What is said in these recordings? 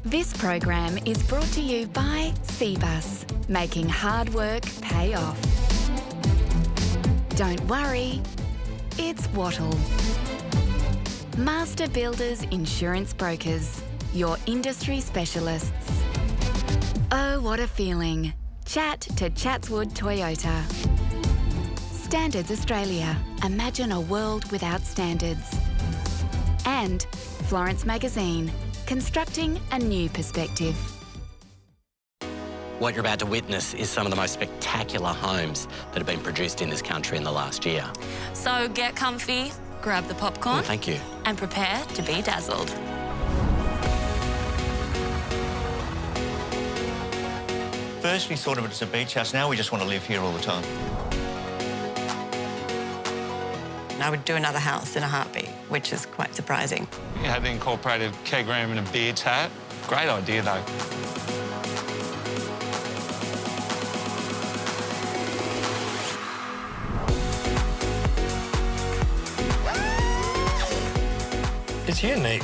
This program is brought to you by Cbus, making hard work pay off. Don't worry, it's Wattle. Master Builders Insurance Brokers, your industry specialists. Oh, what a feeling. Chat to Chatswood Toyota. Standards Australia. Imagine a world without standards. And Florence Magazine. Constructing a new perspective. What you're about to witness is some of the most spectacular homes that have been produced in this country in the last year. So get comfy, grab the popcorn. Oh, thank you. And prepare to be dazzled. First we thought of it as a beach house, now we just want to live here all the time. I would do another house in a heartbeat, which is quite surprising. You had the incorporated keg room and a beer tap. Great idea, though. It's unique.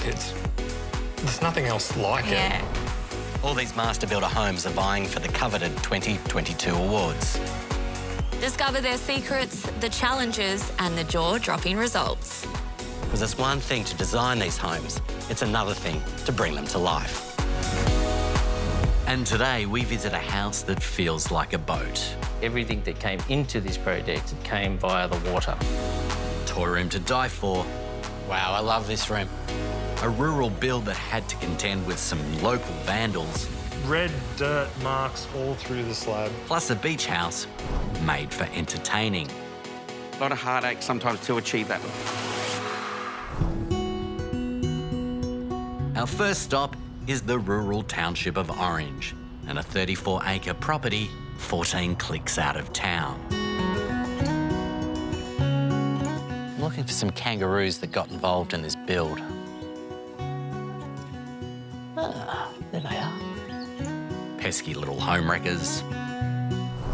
There's nothing else like it. All these master builder homes are vying for the coveted 2022 awards. Discover their secrets, the challenges, and the jaw-dropping results. Because it's one thing to design these homes, it's another thing to bring them to life. And today we visit a house that feels like a boat. Everything that came into this project came via the water. Toy room to die for. Wow, I love this room. A rural build that had to contend with some local vandals. Red dirt marks all through the slab. Plus a beach house made for entertaining. A lot of heartache sometimes to achieve that. Our first stop is the rural township of Orange, and a 34-acre property 14 clicks out of town. I'm looking for some kangaroos that got involved in this build. Ah, there they are. Pesky little homewreckers.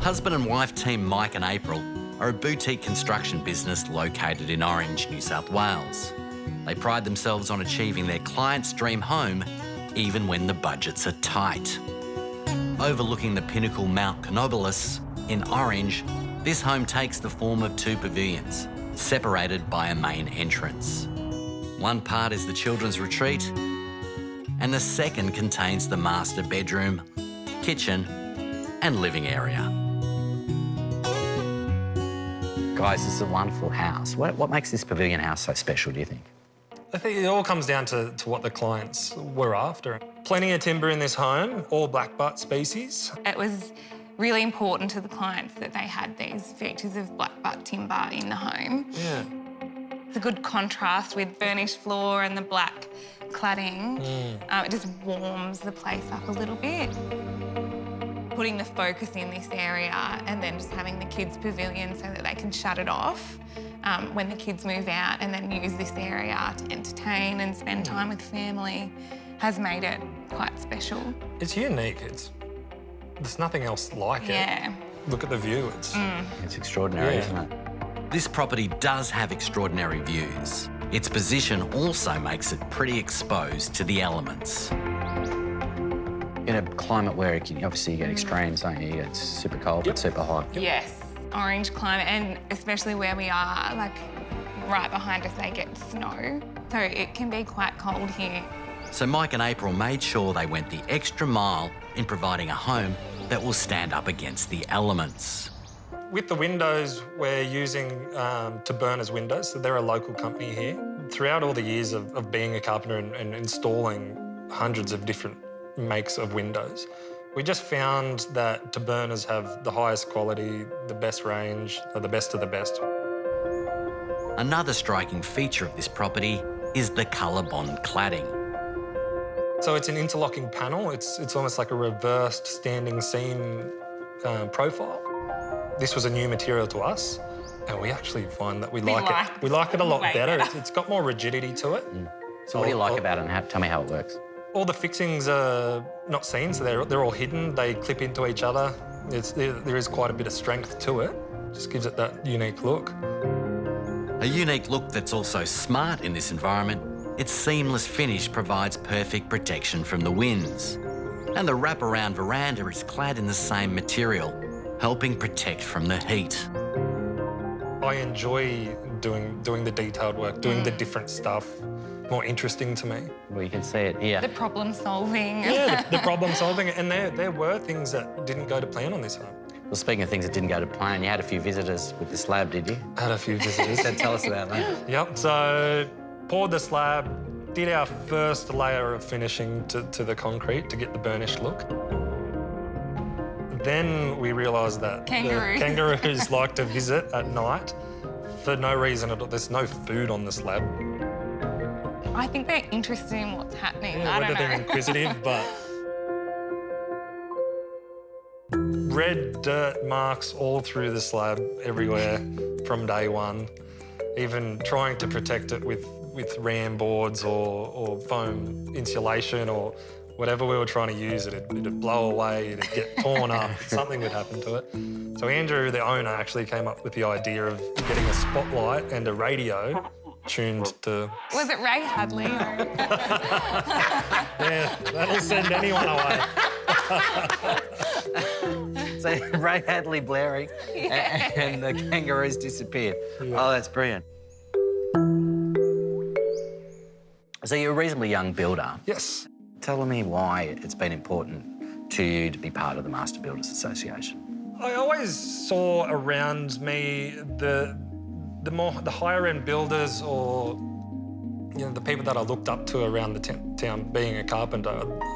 Husband and wife team Mike and April are a boutique construction business located in Orange, New South Wales. They pride themselves on achieving their client's dream home even when the budgets are tight. Overlooking the Pinnacle Mount Canobolas in Orange, this home takes the form of two pavilions, separated by a main entrance. One part is the children's retreat, and the second contains the master bedroom, kitchen, and living area. Guys, this is a wonderful house. What makes this pavilion house so special, do you think? I think it all comes down to what the clients were after. Plenty of timber in this home, all blackbutt species. It was really important to the clients that they had these features of blackbutt timber in the home. Yeah. It's a good contrast with burnished floor and the black cladding. It just warms the place up a little bit. Putting the focus in this area and then just having the kids' pavilion so that they can shut it off when the kids move out and then use this area to entertain and spend time with family has made it quite special. It's unique. There's nothing else like it. Yeah. Look at the view. It's extraordinary, isn't it? This property does have extraordinary views. Its position also makes it pretty exposed to the elements. In a climate where obviously you get extremes, don't you? It's super cold, but super hot. Yes, orange climate, and especially where we are, like right behind us, they get snow. So it can be quite cold here. So Mike and April made sure they went the extra mile in providing a home that will stand up against the elements. With the windows, we're using Taberna's windows, so they're a local company here. Throughout all the years of being a carpenter and installing hundreds of different makes of windows, we just found that Taberna's have the highest quality, the best range, the best of the best. Another striking feature of this property is the colour bond cladding. So it's an interlocking panel. It's almost like a reversed standing seam profile. This was a new material to us, and we actually find that we like it. We like it a lot better. It's got more rigidity to it. So what do you like about it, and tell me how it works? All the fixings are not seen, so they're all hidden. They clip into each other. There is quite a bit of strength to it. Just gives it that unique look. A unique look that's also smart in this environment Its seamless finish provides perfect protection from the winds. And the wraparound veranda is clad in the same material, helping protect from the heat. I enjoy doing the detailed work, doing the different stuff. More interesting to me. Well, you can see it here. The problem solving. Yeah, the problem solving. And there were things that didn't go to plan on this home. Well, speaking of things that didn't go to plan, you had a few visitors with the slab, did you? I had a few visitors. So tell us about that. Yep, so poured the slab, did our first layer of finishing to the concrete to get the burnished look. Then we realised that Kangaroos. the kangaroos like to visit at night for no reason at all. There's no food on the slab. I think they're interested in what's happening. Yeah, I don't whether know. they're inquisitive, but... Red dirt marks all through the slab, everywhere, from day one. Even trying to protect it with ram boards or foam insulation or whatever we were trying to use, it'd blow away, it'd get torn up, something would happen to it. So Andrew, the owner, actually came up with the idea of getting a spotlight and a radio tuned to... Was it Ray Hadley? Yeah, that'll send anyone away. So Ray Hadley blaring and the kangaroos disappeared. Yeah. Oh, that's brilliant. So you're a reasonably young builder. Yes. Tell me why it's been important to you to be part of the Master Builders Association. I always saw around me the higher end builders or the people that I looked up to around the town being a carpenter.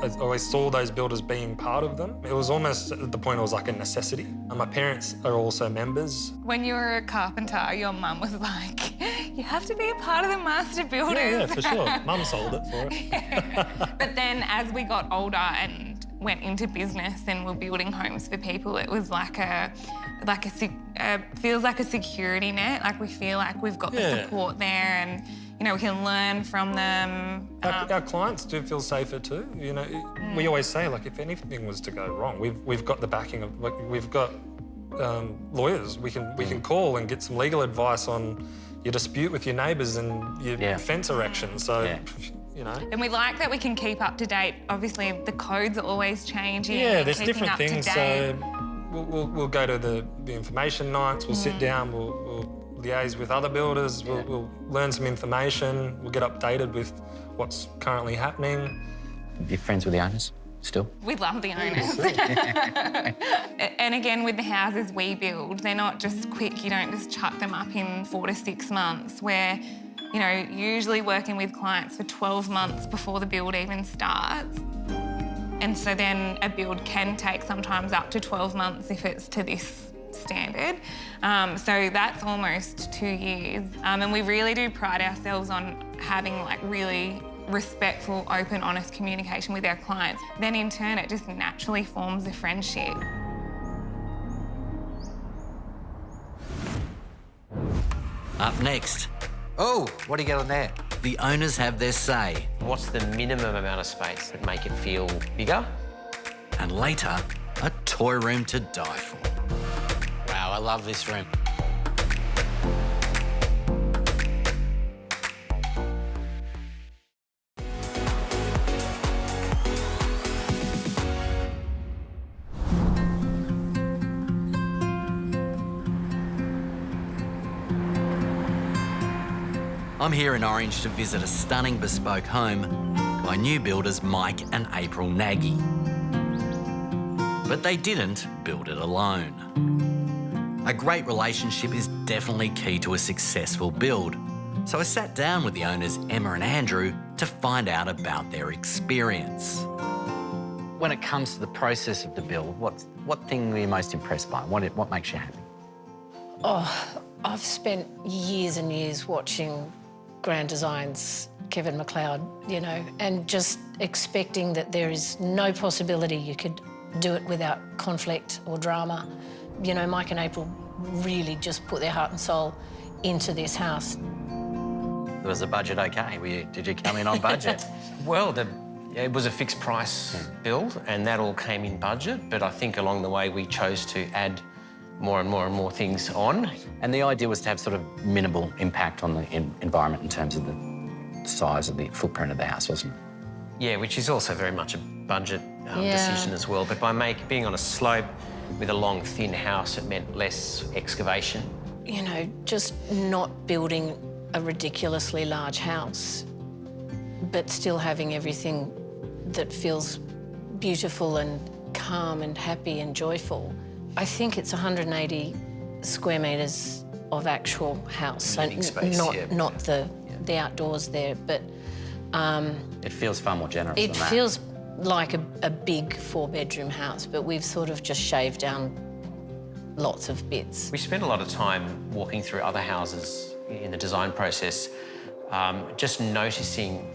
I always saw those builders being part of them. It was almost at the point it was like a necessity. And my parents are also members. When you were a carpenter, your mum was like, you have to be a part of the Master Builders. Yeah, for sure. Mum sold it for it. Yeah. But then as we got older and went into business and were building homes for people, it was feels like a security net. Like we feel like we've got the support there and we can learn from them. Our clients do feel safer too. We always say, like, if anything was to go wrong, we've got the backing of, like, we've got lawyers. We can call and get some legal advice on your dispute with your neighbours and your fence erection. So, And we like that we can keep up to date. Obviously, the codes are always changing. Yeah, there's keeping different up to things. date. So we'll go to the information nights. We'll sit down. We'll liaise with other builders. We'll learn some information. We'll get updated with what's currently happening. You're friends with the owners still? We love the owners. And again, with the houses we build, they're not just quick. You don't just chuck them up in 4 to 6 months. We're, usually working with clients for 12 months before the build even starts. And so then a build can take sometimes up to 12 months if it's to this standard. So that's almost 2 years. And we really do pride ourselves on having really respectful, open, honest communication with our clients. Then in turn, it just naturally forms a friendship. Up next, Oh, what do you got on there? the owners have their say. What's the minimum amount of space that make it feel bigger? And later, a toy room to die for. Wow, I love this room. I'm here in Orange to visit a stunning bespoke home by new builders Mike and April Nagy. But they didn't build it alone. A great relationship is definitely key to a successful build. So I sat down with the owners Emma and Andrew to find out about their experience. When it comes to the process of the build, what thing are you most impressed by? What makes you happy? Oh, I've spent years and years watching Grand Design's Kevin McLeod, and just expecting that there is no possibility you could do it without conflict or drama. Mike and April really just put their heart and soul into this house. Was the budget okay? Did you come in on budget? Well, it was a fixed price build and that all came in budget, but I think along the way we chose to add more and more things on. And the idea was to have sort of minimal impact on the environment in terms of size of the footprint of the house, wasn't it? Yeah, which is also very much a budget decision as well. But by being on a slope with a long, thin house, it meant less excavation. You know, just not building a ridiculously large house, but still having everything that feels beautiful and calm and happy and joyful. I think it's 180 square metres of actual house, Living space, not the outdoors there, but It feels far more generous it than that. feels like a big 4-bedroom house, but we've sort of just shaved down lots of bits. We spent a lot of time walking through other houses in the design process, just noticing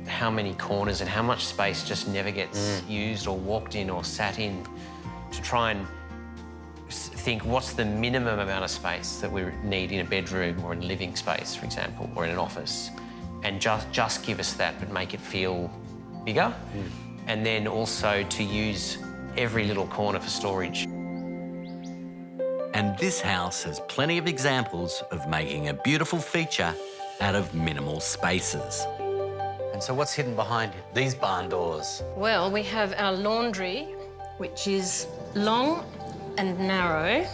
how many corners and how much space just never gets used or walked in or sat in, to try and think what's the minimum amount of space that we need in a bedroom or in a living space, for example, or in an office, and just give us that, but make it feel bigger. And then also to use every little corner for storage. And this house has plenty of examples of making a beautiful feature out of minimal spaces. And so what's hidden behind these barn doors? Well, we have our laundry, which is long and narrow.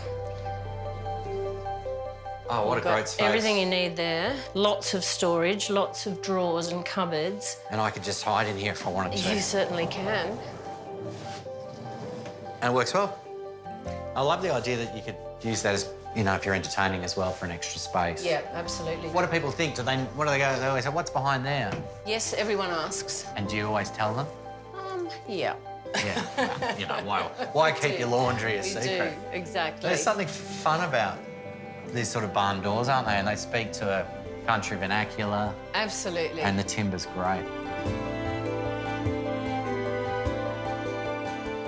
Oh, what a Got great space. everything you need there. Lots of storage, lots of drawers and cupboards. And I could just hide in here if I wanted to. You certainly can. And it works well. I love the idea that you could use that as, you know, if you're entertaining as well, for an extra space. Yeah, absolutely. What do people think? What do they go? They always say, what's behind there? Yes, everyone asks. And do you always tell them? Yeah. Yeah. Well, you know, why keep your laundry a secret? Do, exactly. There's something fun about these sort of barn doors, aren't they? And they speak to a country vernacular. Absolutely. And the timber's great.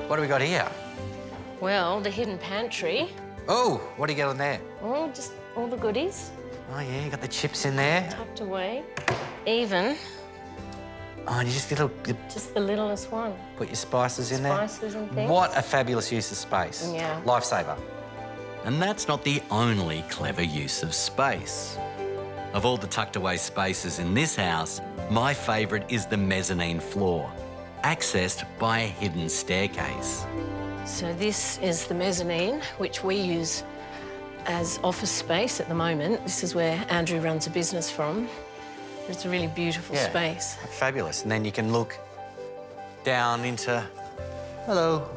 What do we got here? Well, the hidden pantry. Oh, what do you get on there? Oh, just all the goodies Oh, yeah, you got the chips in there. tucked away. Even Oh, and you just just the littlest one. put your spices in there. Spices and things. What a fabulous use of space. Yeah. Lifesaver. And that's not the only clever use of space. Of all the tucked away spaces in this house, my favourite is the mezzanine floor, accessed by a hidden staircase. So this is the mezzanine, which we use as office space at the moment. This is where Andrew runs a business from. It's a really beautiful space. Fabulous. And then you can look down into... Hello.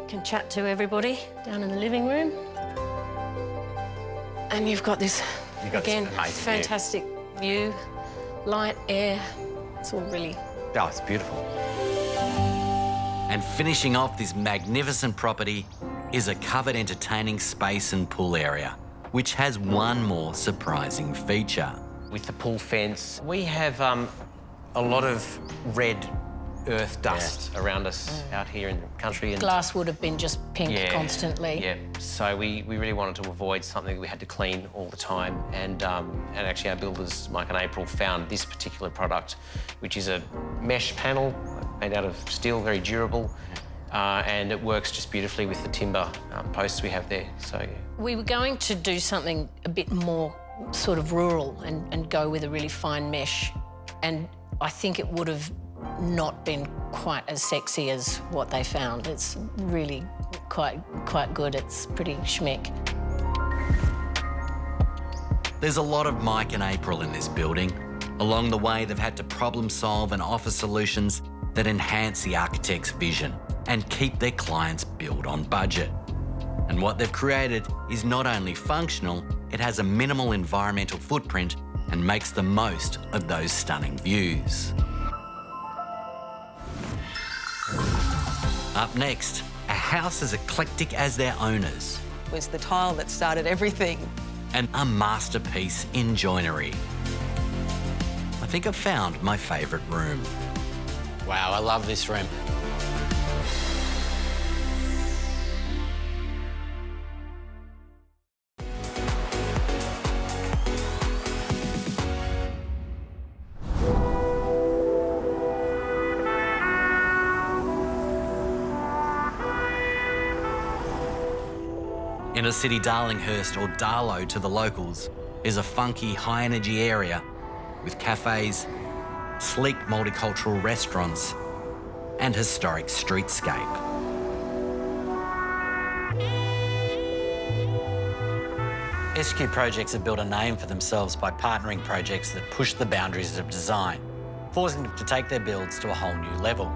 Can chat to everybody down in the living room. And you've got this, again, fantastic view, light, air. It's all really... Oh, it's beautiful. And finishing off this magnificent property is a covered entertaining space and pool area, which has one more surprising feature. With the pool fence, we have a lot of red earth dust around us out here in the country. And glass would have been just pink constantly. Yeah, so we really wanted to avoid something that we had to clean all the time. And actually our builders, Mike and April, found this particular product, which is a mesh panel made out of steel, very durable. And it works just beautifully with the timber posts we have there. So, yeah. We were going to do something a bit more sort of rural and go with a really fine mesh. And I think it would have not been quite as sexy as what they found. It's really quite good. It's pretty schmick. There's a lot of Mike and April in this building. Along the way, they've had to problem solve and offer solutions that enhance the architect's vision and keep their clients' build on budget. And what they've created is not only functional, it has a minimal environmental footprint and makes the most of those stunning views. Up next, a house as eclectic as their owners. It was the tile that started everything. And a masterpiece in joinery. I think I've found my favourite room. Wow, I love this room. Inner city Darlinghurst, or Darlow to the locals, is a funky, high-energy area with cafes, sleek multicultural restaurants, and historic streetscape. SQ Projects have built a name for themselves by partnering projects that push the boundaries of design, forcing them to take their builds to a whole new level.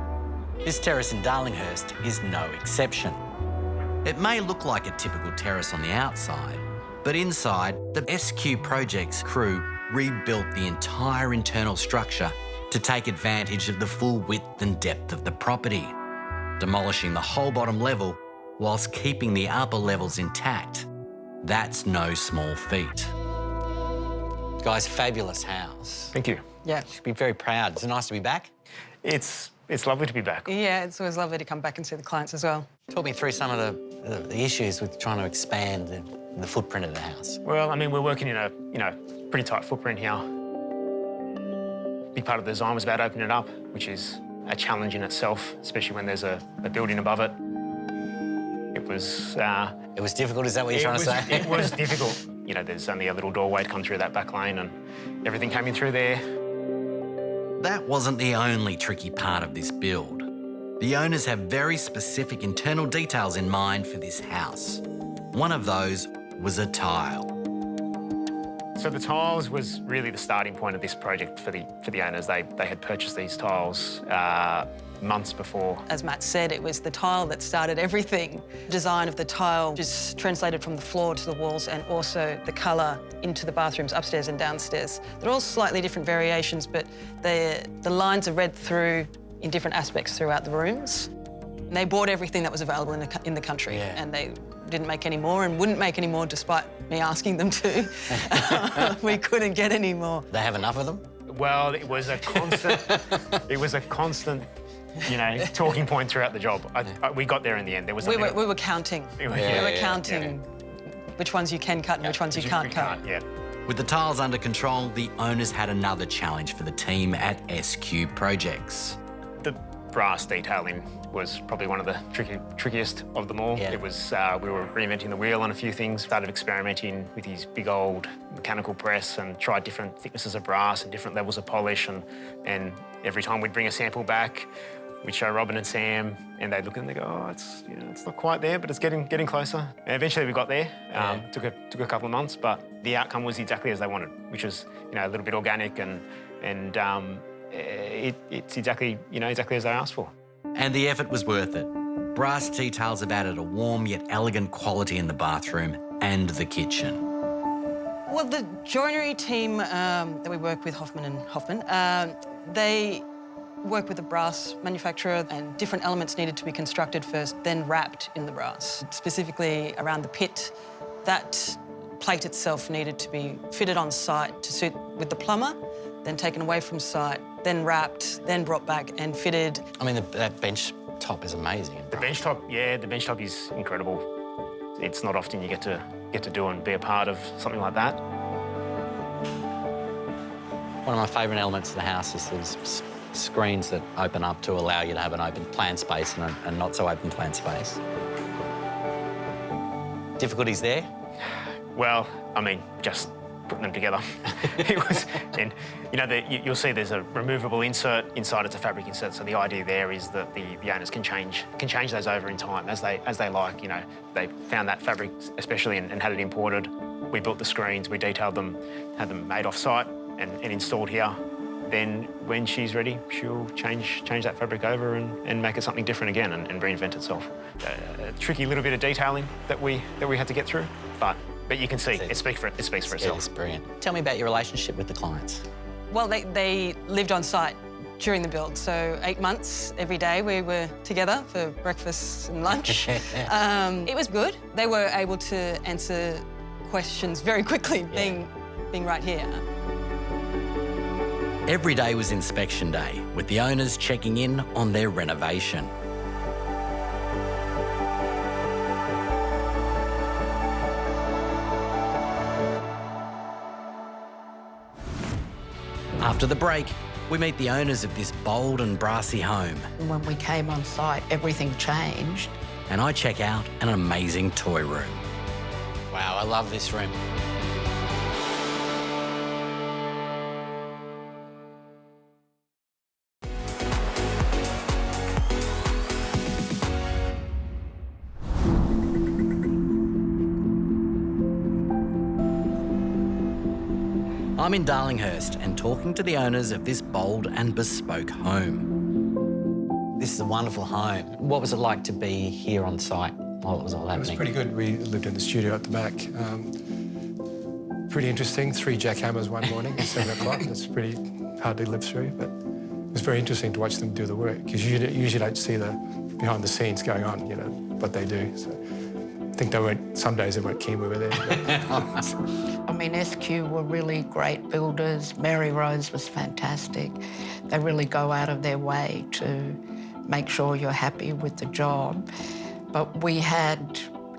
This terrace in Darlinghurst is no exception. It may look like a typical terrace on the outside, but inside, the SQ Projects crew rebuilt the entire internal structure to take advantage of the full width and depth of the property, demolishing the whole bottom level whilst keeping the upper levels intact. That's no small feat. Guys, fabulous house. Thank you. Yeah. You should be very proud. Is it nice to be back? It's lovely to be back. Yeah, it's always lovely to come back and see the clients as well. Talk me through some of the issues with trying to expand the footprint of the house. Well, I mean, we're working in a, pretty tight footprint here. Big part of the design was about opening it up, which is a challenge in itself, especially when there's a building above it. It was difficult, is that what you're trying to say? It was difficult. There's only a little doorway to come through that back lane and everything came in through there. That wasn't the only tricky part of this build. The owners have very specific internal details in mind for this house. One of those was a tile. So the tiles was really the starting point of this project for the owners. They had purchased these tiles months before. As Matt said, it was the tile that started everything. The design of the tile just translated from the floor to the walls and also the colour into the bathrooms upstairs and downstairs. They're all slightly different variations, but the lines are read through in different aspects throughout the rooms. And they bought everything that was available in the country, and they didn't make any more and wouldn't make any more despite me asking them to. We couldn't get any more. They have enough of them? Well, it was a constant, talking point throughout the job. We got there in the end. There was we were counting. We were counting which ones you can cut and which ones you can't cut. With the tiles under control, the owners had another challenge for the team at SQ Projects. The brass detailing was probably one of the trickiest of them all. It was, we were reinventing the wheel on a few things, started experimenting with his big old mechanical press and tried different thicknesses of brass and different levels of polish. And every time we'd bring a sample back, we'd show Robin and Sam, and they'd look and they go, oh, it's not quite there, but it's getting closer. And eventually we got there. Took a couple of months, but the outcome was exactly as they wanted, which was a little bit organic and it's exactly as they asked for. And the effort was worth it. Brass details have added a warm yet elegant quality in the bathroom and the kitchen. Well, the joinery team that we work with, Hoffman & Hoffman, they work with a brass manufacturer and different elements needed to be constructed first, then wrapped in the brass. Specifically around the pit, that plate itself needed to be fitted on site to suit with the plumber, then taken away from site, then wrapped, then brought back and fitted. I mean, that bench top is amazing. The bench top is incredible. It's not often you get to do and be a part of something like that. One of my favourite elements of the house is these screens that open up to allow you to have an open plan space and a not so open plan space. Difficulties there? Well, I mean, just putting them together. You'll see there's a removable insert inside. It's a fabric insert. So the idea there is that the owners can change those over in time as they like. They found that fabric especially and had it imported. We built the screens, we detailed them, had them made off site and installed here. Then when she's ready, she'll change that fabric over and make it something different again and reinvent itself. A tricky little bit of detailing that we had to get through, but you can see it speaks for itself. It's brilliant. Tell me about your relationship with the clients. Well, they lived on site during the build, so 8 months every day we were together for breakfast and lunch. It was good. They were able to answer questions very quickly, being right here. Every day was inspection day, with the owners checking in on their renovation. After the break, we meet the owners of this bold and brassy home. When we came on site, everything changed. And I check out an amazing toy room. Wow, I love this room. I'm in Darlinghurst and talking to the owners of this bold and bespoke home. This is a wonderful home. What was it like to be here on site while it was all happening? It was pretty good. We lived in the studio at the back. Pretty interesting. 3 jackhammers one morning at 7 o'clock. It's pretty hard to live through, but it was very interesting to watch them do the work because you usually don't see the behind the scenes going on, you know, what they do. So I think some days they weren't keen we were there. I mean, SQ were really great builders. Mary Rose was fantastic. They really go out of their way to make sure you're happy with the job. But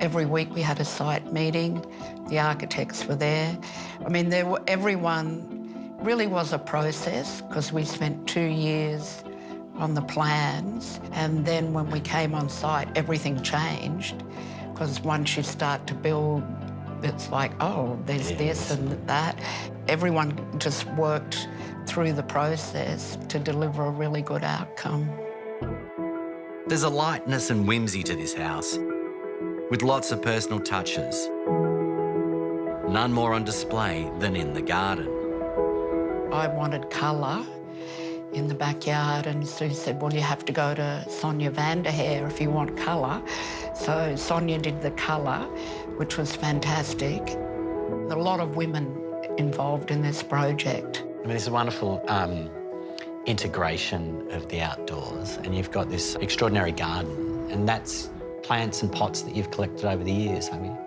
every week we had a site meeting. The architects were there. I mean, everyone really was a process because we spent 2 years on the plans. And then when we came on site, everything changed because once you start to build, it's like, oh, there's this and that. Everyone just worked through the process to deliver a really good outcome. There's a lightness and whimsy to this house, with lots of personal touches. None more on display than in the garden. I wanted colour in the backyard, and Sue said, well, you have to go to Sonia Vanderheer if you want colour. So Sonia did the colour, which was fantastic. There are a lot of women involved in this project. I mean, it's a wonderful integration of the outdoors, and you've got this extraordinary garden, and that's plants and pots that you've collected over the years, haven't you?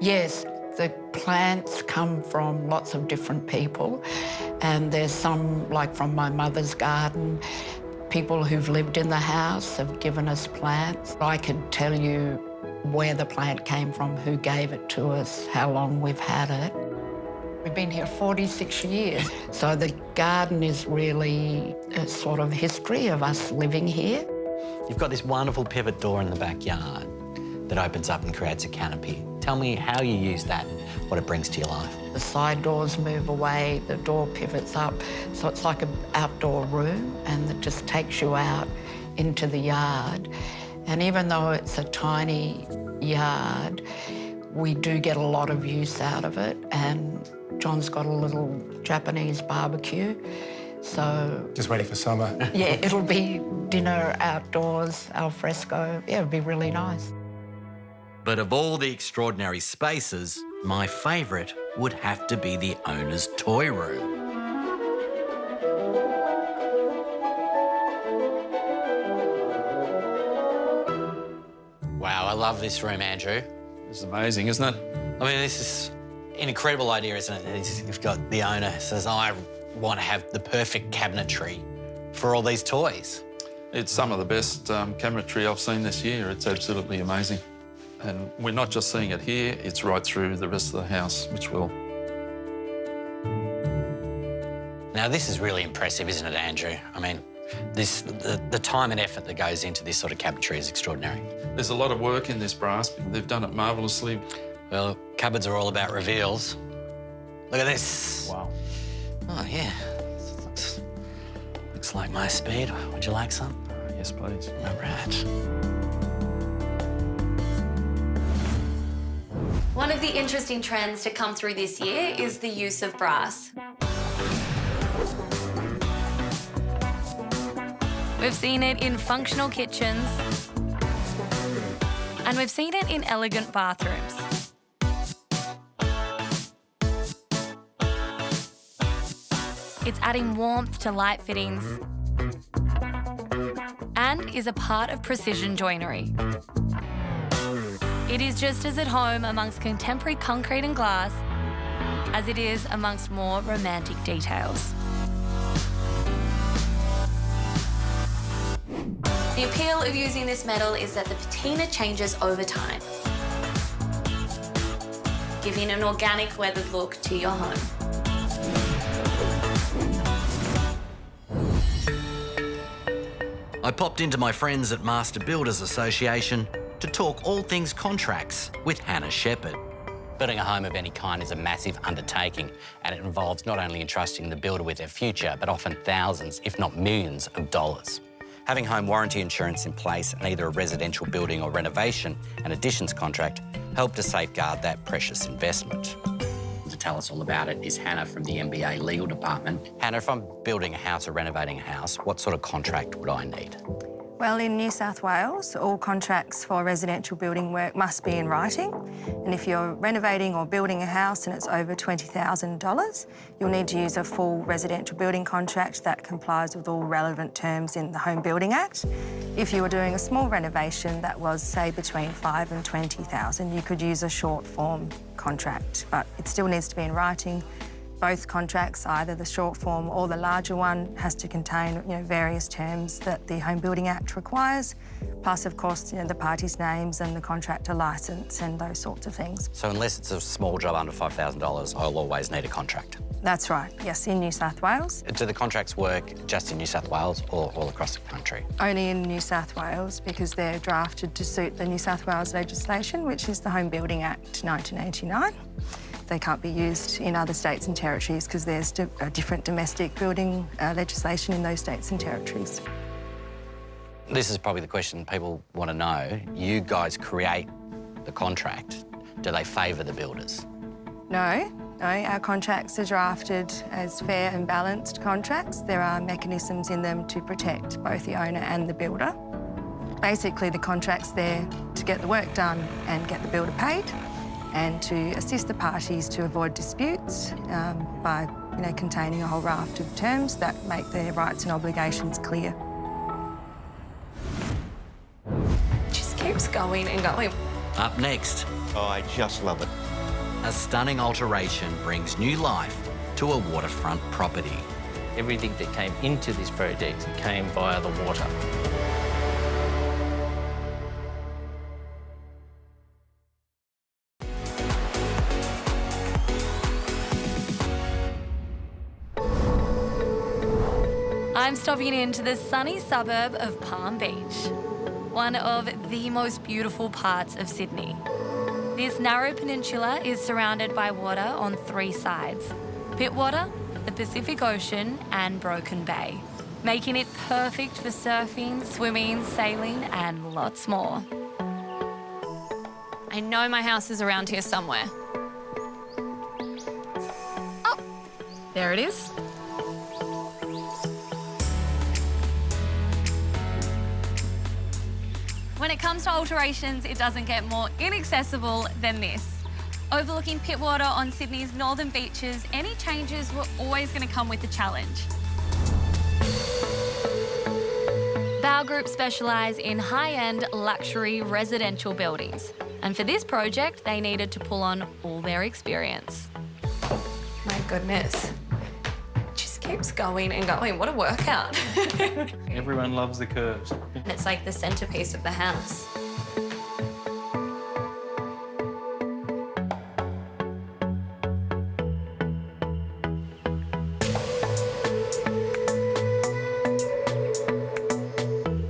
Yes, the plants come from lots of different people, and there's some, like from my mother's garden, people who've lived in the house have given us plants. I could tell you where the plant came from, who gave it to us, how long we've had it. We've been here 46 years, so the garden is really a sort of history of us living here. You've got this wonderful pivot door in the backyard that opens up and creates a canopy. Tell me how you use that, what it brings to your life. The side doors move away, the door pivots up, so it's like an outdoor room, and it just takes you out into the yard. And even though it's a tiny yard, we do get a lot of use out of it, and John's got a little Japanese barbecue, so... Just waiting for summer. Yeah, it'll be dinner outdoors, al fresco. Yeah, it'll be really nice. But of all the extraordinary spaces, my favourite would have to be the owner's toy room. Wow, I love this room, Andrew. It's amazing, isn't it? I mean, this is an incredible idea, isn't it? You've got the owner who says, I want to have the perfect cabinetry for all these toys. It's some of the best cabinetry I've seen this year. It's absolutely amazing. And we're not just seeing it here, it's right through the rest of the house, which will. Now, this is really impressive, isn't it, Andrew? I mean, the time and effort that goes into this sort of cabinetry is extraordinary. There's a lot of work in this brass. They've done it marvellously. Well, cupboards are all about reveals. Look at this. Wow. Oh, yeah. Looks like my speed. Would you like some? Yes, please. All right. One of the interesting trends to come through this year is the use of brass. We've seen it in functional kitchens, and we've seen it in elegant bathrooms. It's adding warmth to light fittings and is a part of precision joinery. It is just as at home amongst contemporary concrete and glass as it is amongst more romantic details. The appeal of using this metal is that the patina changes over time, giving an organic weathered look to your home. I popped into my friends at Master Builders Association to talk all things contracts with Hannah Shepherd. Building a home of any kind is a massive undertaking, and it involves not only entrusting the builder with their future, but often thousands, if not millions, of dollars. Having home warranty insurance in place and either a residential building or renovation and additions contract help to safeguard that precious investment. The tell us all about it is Hannah from the MBA Legal Department. Hannah, if I'm building a house or renovating a house, what sort of contract would I need? Well, in New South Wales, all contracts for residential building work must be in writing. And if you're renovating or building a house and it's over $20,000, you'll need to use a full residential building contract that complies with all relevant terms in the Home Building Act. If you were doing a small renovation that was, say, between $5,000 and $20,000, you could use a short form contract, but it still needs to be in writing. Both contracts, either the short form or the larger one, has to contain various terms that the Home Building Act requires, plus, of course, the parties' names and the contractor licence and those sorts of things. So unless it's a small job under $5,000, I'll always need a contract? That's right, yes, in New South Wales. Do the contracts work just in New South Wales or all across the country? Only in New South Wales, because they're drafted to suit the New South Wales legislation, which is the Home Building Act 1989. They can't be used in other states and territories because there's a different domestic building legislation in those states and territories. This is probably the question people want to know. You guys create the contract. Do they favour the builders? No, our contracts are drafted as fair and balanced contracts. There are mechanisms in them to protect both the owner and the builder. Basically, the contract's there to get the work done and get the builder paid, and to assist the parties to avoid disputes by containing a whole raft of terms that make their rights and obligations clear. Just keeps going and going. Up next. Oh, I just love it. A stunning alteration brings new life to a waterfront property. Everything that came into this project came via the water. I'm stopping into the sunny suburb of Palm Beach, one of the most beautiful parts of Sydney. This narrow peninsula is surrounded by water on 3 sides: Pittwater, the Pacific Ocean and Broken Bay, making it perfect for surfing, swimming, sailing and lots more. I know my house is around here somewhere. Oh, there it is. When it comes to alterations, it doesn't get more inaccessible than this. Overlooking Pittwater on Sydney's northern beaches, any changes were always going to come with a challenge. Bow Group specialise in high-end luxury residential buildings. And for this project, they needed to pull on all their experience. My goodness. Just keeps going and going. What a workout. Everyone loves the curves. It's like the centrepiece of the house.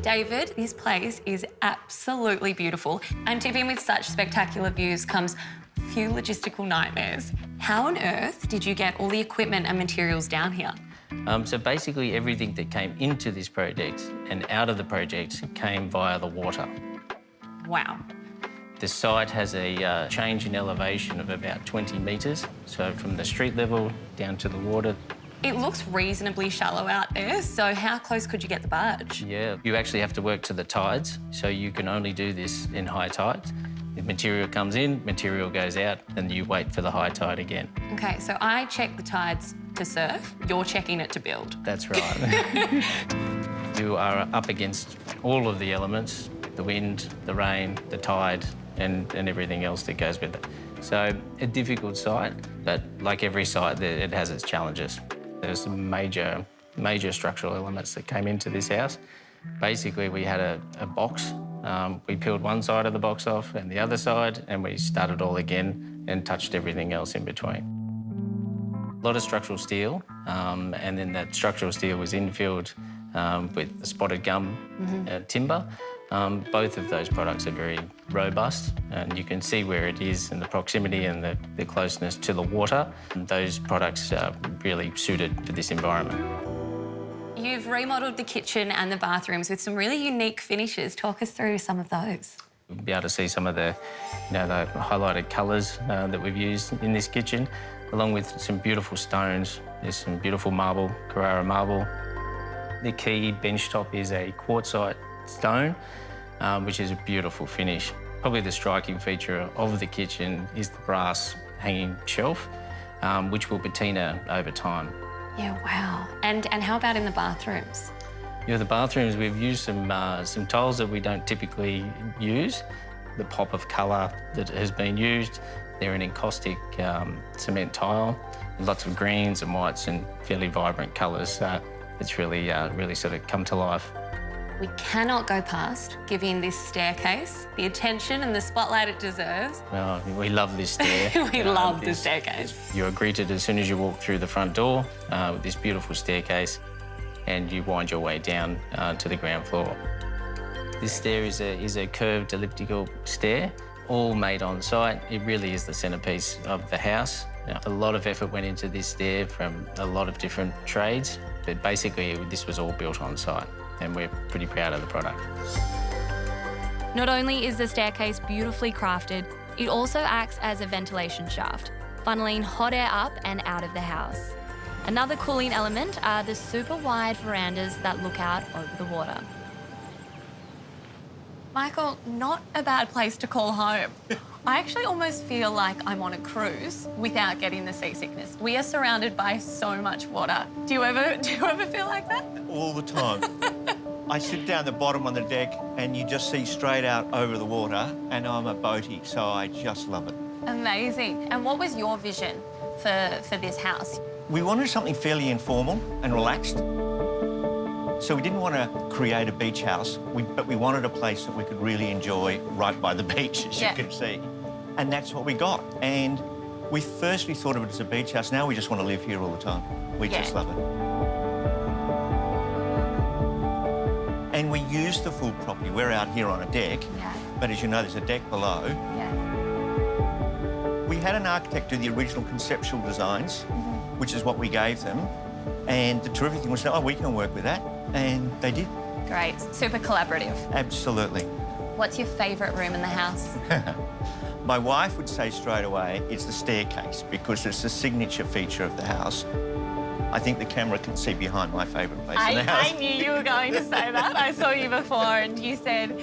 David, this place is absolutely beautiful. And tipping with such spectacular views comes few logistical nightmares. How on earth did you get all the equipment and materials down here? So basically everything that came into this project and out of the project came via the water. Wow. The site has a change in elevation of about 20 metres, so from the street level down to the water. It looks reasonably shallow out there, so how close could you get the barge? Yeah, you actually have to work to the tides, so you can only do this in high tides. If material comes in, material goes out, and you wait for the high tide again. Okay, so I check the tides to surf, you're checking it to build. That's right. You are up against all of the elements, the wind, the rain, the tide, and everything else that goes with it. So a difficult site, but like every site, it has its challenges. There's some major structural elements that came into this house. Basically, we had a box. We peeled one side of the box off and the other side, and we started all again and touched everything else in between. A lot of structural steel, and then that structural steel was infilled with spotted gum timber. Both of those products are very robust, and you can see where it is in the proximity and the closeness to the water. And those products are really suited for this environment. You've remodelled the kitchen and the bathrooms with some really unique finishes. Talk us through some of those. You'll be able to see some of the highlighted colours that we've used in this kitchen. along with some beautiful stones. There's some beautiful marble, Carrara marble. The key benchtop is a quartzite stone, which is a beautiful finish. Probably the striking feature of the kitchen is the brass hanging shelf, which will patina over time. Yeah, wow. And how about in the bathrooms? Yeah, the bathrooms, we've used some tiles that we don't typically use. The pop of colour that has been used, they're an encaustic cement tile, lots of greens and whites and fairly vibrant colours. It's really, really sort of come to life. We cannot go past giving this staircase the attention and the spotlight it deserves. Well, we love this stair. We love the staircase. You're greeted as soon as you walk through the front door with this beautiful staircase, and you wind your way down to the ground floor. This stair is a curved elliptical stair, all made on site. It really is the centrepiece of the house. A lot of effort went into this stair from a lot of different trades, but basically this was all built on site, and we're pretty proud of the product. Not only is the staircase beautifully crafted, it also acts as a ventilation shaft, funneling hot air up and out of the house. Another cooling element are the super wide verandas that look out over the water. Michael, not a bad place to call home. I actually almost feel like I'm on a cruise without getting the seasickness. We are surrounded by so much water. Do you ever feel like that? All the time. I sit down the bottom on the deck and you just see straight out over the water, and I'm a boatie, so I just love it. Amazing. And what was your vision for this house? We wanted something fairly informal and relaxed. So we didn't want to create a beach house, but we wanted a place that we could really enjoy right by the beach, as you can see. And that's what we got. And we firstly thought of it as a beach house. Now we just want to live here all the time. We just love it. And we use the full property. We're out here on a deck, but as you know, there's a deck below. We had an architect do the original conceptual designs, which is what we gave them. And the terrific thing was, oh, we can work with that. And they did. Great. Super collaborative. Absolutely. What's your favourite room in the house? My wife would say straight away it's the staircase because it's the signature feature of the house. I think the camera can see behind my favourite place in the house. I knew you were going to say that. I saw you before and you said,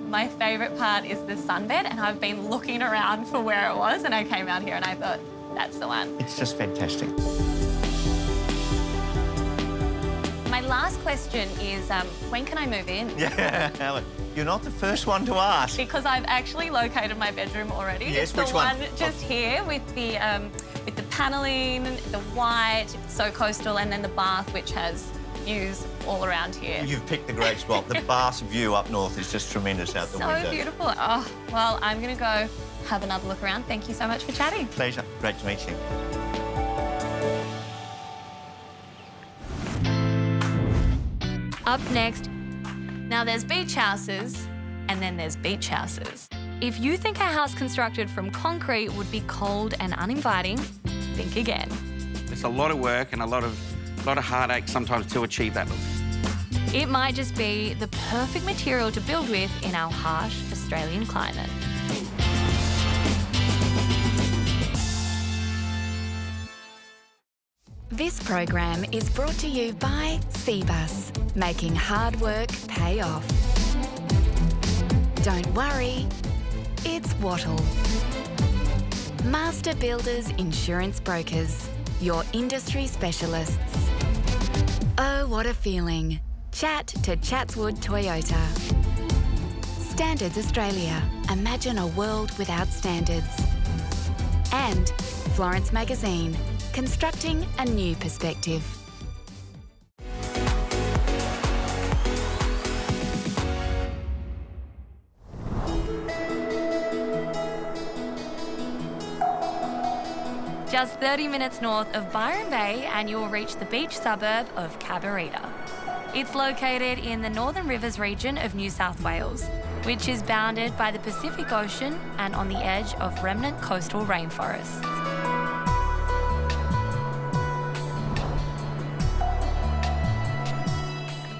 my favourite part is the sunbed, and I've been looking around for where it was, and I came out here and I thought, that's the one. It's just fantastic. My last question is, when can I move in? Yeah, Alan, you're not the first one to ask. Because I've actually located my bedroom already. Yes, it's which the one just here with the panelling, the white, so coastal, and then the bath, which has views all around here. You've picked the great spot. The bath's view up north is just tremendous out the window. So beautiful. Oh, well, I'm going to go have another look around. Thank you so much for chatting. Pleasure. Great to meet you. Up next, now there's beach houses and then there's beach houses. If you think a house constructed from concrete would be cold and uninviting, think again. It's a lot of work and a lot of heartache sometimes to achieve that look. It might just be the perfect material to build with in our harsh Australian climate. This program is brought to you by Cbus, making hard work pay off. Don't worry, it's Wattle. Master Builders Insurance Brokers, your industry specialists. Oh, what a feeling. Chat to Chatswood Toyota. Standards Australia. Imagine a world without standards. And Florence Magazine. Constructing a new perspective. Just 30 minutes north of Byron Bay and you'll reach the beach suburb of Cabarita. It's located in the Northern Rivers region of New South Wales, which is bounded by the Pacific Ocean and on the edge of remnant coastal rainforests.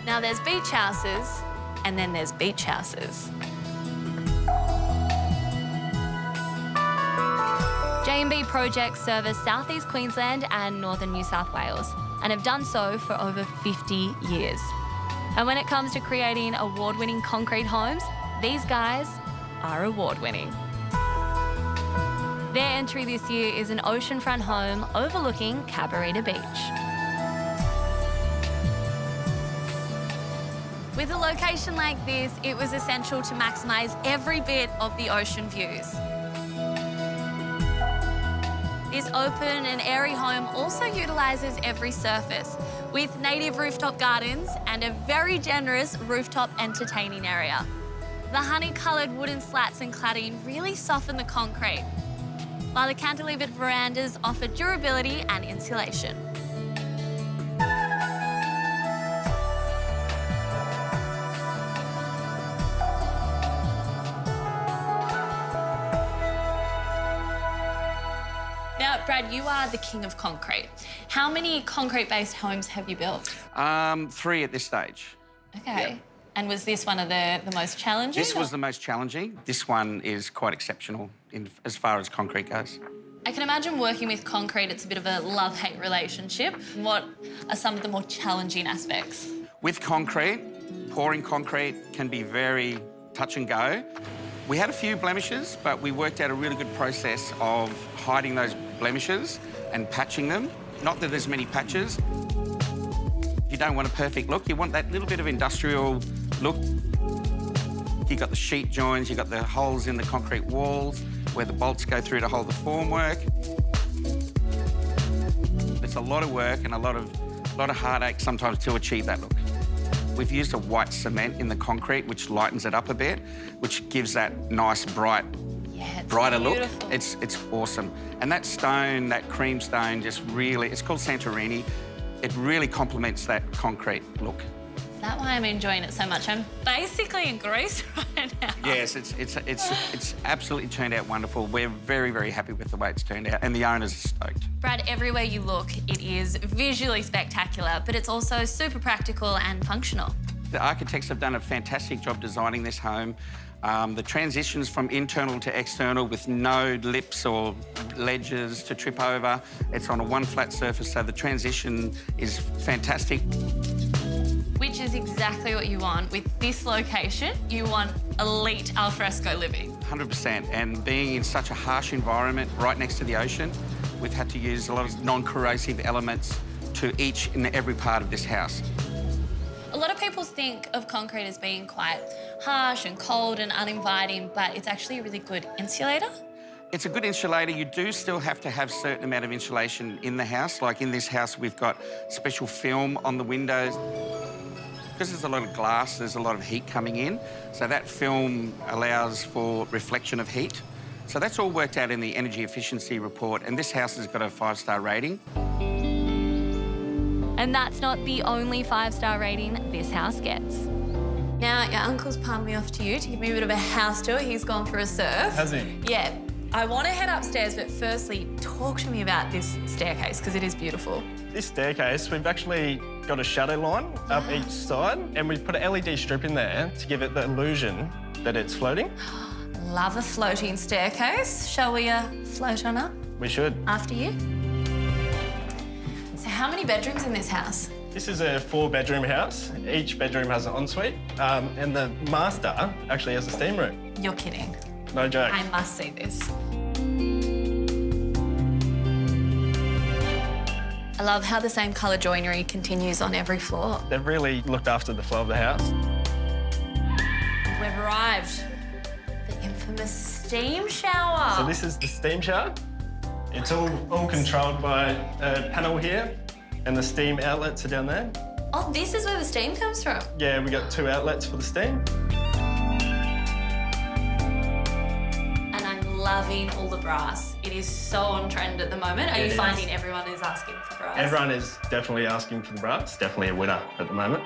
Now there's beach houses and then there's beach houses. J&B projects service Southeast Queensland and Northern New South Wales and have done so for over 50 years. And when it comes to creating award-winning concrete homes, these guys are award-winning. Their entry this year is an oceanfront home overlooking Cabarita Beach. With a location like this, it was essential to maximise every bit of the ocean views. This open and airy home also utilises every surface, with native rooftop gardens and a very generous rooftop entertaining area. The honey-coloured wooden slats and cladding really soften the concrete, while the cantilevered verandas offer durability and insulation. Now, Brad, you are the king of concrete. How many concrete-based homes have you built? 3 at this stage. Okay. Yep. And was this one of the most challenging? This was the most challenging. This one is quite exceptional as far as concrete goes. I can imagine working with concrete, it's a bit of a love-hate relationship. What are some of the more challenging aspects? With concrete, pouring concrete can be very touch and go. We had a few blemishes, but we worked out a really good process of hiding those blemishes and patching them. Not that there's many patches. You don't want a perfect look. You want that little bit of industrial look. You've got the sheet joins, you've got the holes in the concrete walls where the bolts go through to hold the formwork. It's a lot of work and a lot of heartache sometimes to achieve that look. We've used a white cement in the concrete, which lightens it up a bit, which gives that nice, brighter look. It's awesome. And that stone, that cream stone, just really, it's called Santorini. It really complements that concrete look. Is that why I'm enjoying it so much? I'm basically in Greece right now. Yes, it's absolutely turned out wonderful. We're very, very happy with the way it's turned out, and the owners are stoked. Brad, everywhere you look, it is visually spectacular, but it's also super practical and functional. The architects have done a fantastic job designing this home. The transitions from internal to external with no lips or ledges to trip over. It's on a one flat surface, so the transition is fantastic. Which is exactly what you want. With this location, you want elite alfresco living. 100%, and being in such a harsh environment right next to the ocean, we've had to use a lot of non-corrosive elements to each and every part of this house. A lot of people think of concrete as being quite harsh and cold and uninviting, but it's actually a really good insulator. It's a good insulator. You do still have to have a certain amount of insulation in the house. Like in this house, we've got special film on the windows. Because there's a lot of glass, there's a lot of heat coming in. So that film allows for reflection of heat. So that's all worked out in the energy efficiency report, and this house has got a 5-star rating. And that's not the only 5-star rating this house gets. Now, your uncle's palmed me off to you to give me a bit of a house tour. He's gone for a surf. Has he? Yeah. I want to head upstairs, but firstly, talk to me about this staircase, because it is beautiful. This staircase, we've actually got a shadow line up each side, and we've put an LED strip in there to give it the illusion that it's floating. Love a floating staircase. Shall we float on up? We should. After you. So how many bedrooms in this house? This is a 4-bedroom house. Each bedroom has an ensuite, and the master actually has a steam room. You're kidding. No joke. I must see this. I love how the same colour joinery continues on every floor. They've really looked after the flow of the house. We've arrived. The infamous steam shower. So this is the steam shower. It's all controlled by a panel here, and the steam outlets are down there. Oh, this is where the steam comes from? Yeah, we got 2 outlets for the steam. Loving all the brass. It is so on trend at the moment. Are you finding everyone is asking for brass? Everyone is definitely asking for the brass. Definitely a winner at the moment.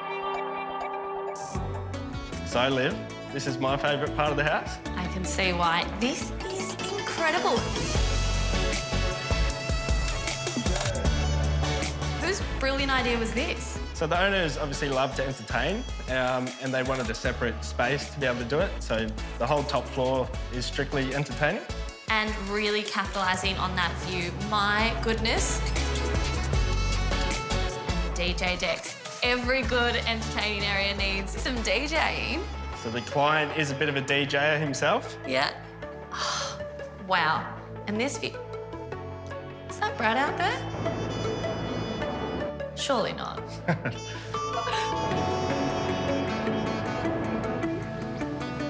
So, Liv, this is my favourite part of the house. I can see why. This is incredible. Whose brilliant idea was this? So the owners obviously love to entertain, and they wanted a separate space to be able to do it. So the whole top floor is strictly entertaining. and really capitalising on that view. My goodness. And the DJ decks. Every good entertaining area needs some DJing. So the client is a bit of a DJ himself. Yeah. Oh, wow. And this view... Is that Brad out there? Surely not.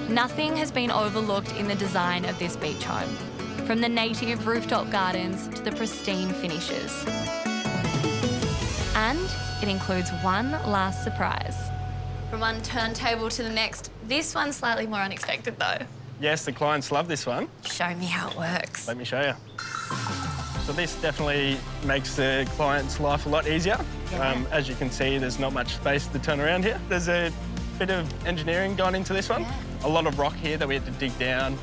Nothing has been overlooked in the design of this beach home, from the native rooftop gardens to the pristine finishes. And it includes one last surprise. From one turntable to the next, this one's slightly more unexpected though. Yes, the clients love this one. Show me how it works. Let me show you. So this definitely makes the client's life a lot easier. Yeah. As you can see, there's not much space to turn around here. There's a bit of engineering gone into this one. Yeah. A lot of rock here that we had to dig down,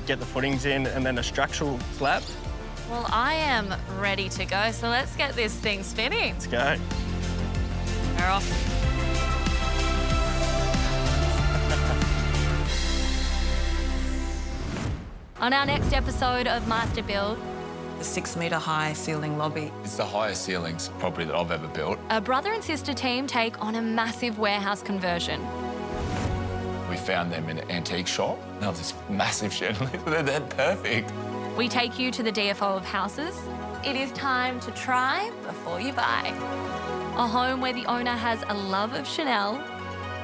get the footings in, and then a structural slab. Well, I am ready to go, so let's get this thing spinning. Let's go. We're off. On our next episode of Master Build, the 6-metre high ceiling lobby. It's the highest ceilings probably that I've ever built. a brother and sister team take on a massive warehouse conversion. We found them in an antique shop. They have this massive chandelier. They're perfect. We take you to the DFO of houses. It is time to try before you buy. A home where the owner has a love of Chanel.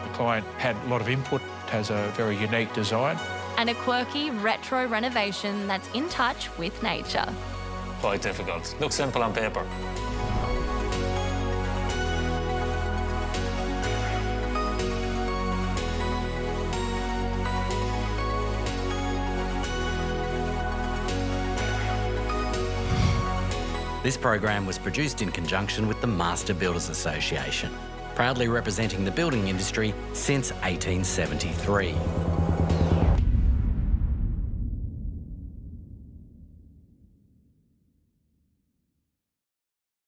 The client had a lot of input, has a very unique design. And a quirky retro renovation that's in touch with nature. Quite difficult. Looks simple on paper. This program was produced in conjunction with the Master Builders Association, proudly representing the building industry since 1873.